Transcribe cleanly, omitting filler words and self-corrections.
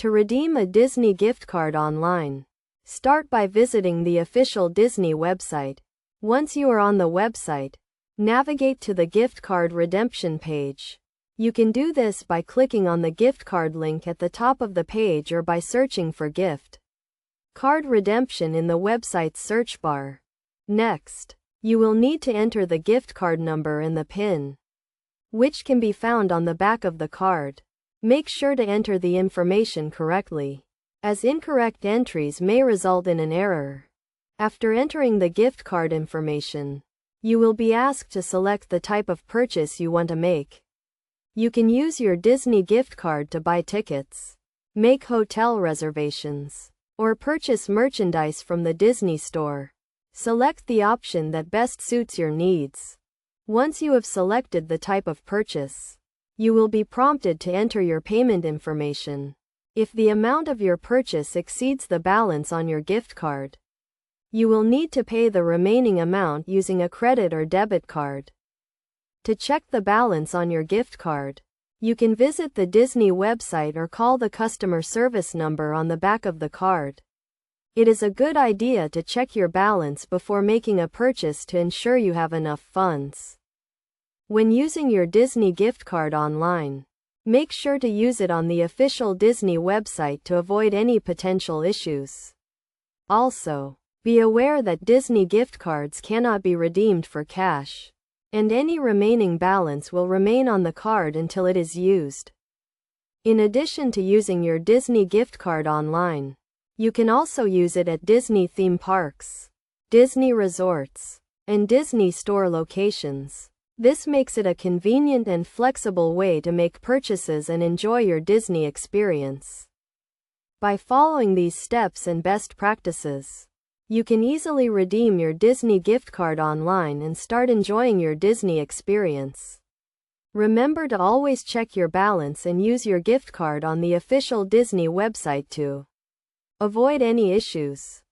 To redeem a Disney gift card online, start by visiting the official Disney website. Once you are on the website, navigate to the gift card redemption page. You can do this by clicking on the gift card link at the top of the page or by searching for gift card redemption in the website's search bar. Next, you will need to enter the gift card number and the PIN, which can be found on the back of the card. Make sure to enter the information correctly, as incorrect entries may result in an error. After entering the gift card information, you will be asked to select the type of purchase you want to make. You can use your Disney gift card to buy tickets, make hotel reservations, or purchase merchandise from the Disney Store. Select the option that best suits your needs. Once you have selected the type of purchase, you will be prompted to enter your payment information. If the amount of your purchase exceeds the balance on your gift card, you will need to pay the remaining amount using a credit or debit card. To check the balance on your gift card, you can visit the Disney website or call the customer service number on the back of the card. It is a good idea to check your balance before making a purchase to ensure you have enough funds. When using your Disney gift card online, make sure to use it on the official Disney website to avoid any potential issues. Also, be aware that Disney gift cards cannot be redeemed for cash, and any remaining balance will remain on the card until it is used. In addition to using your Disney gift card online, you can also use it at Disney theme parks, Disney resorts, and Disney Store locations. This makes it a convenient and flexible way to make purchases and enjoy your Disney experience. By following these steps and best practices, you can easily redeem your Disney gift card online and start enjoying your Disney experience. Remember to always check your balance and use your gift card on the official Disney website to avoid any issues.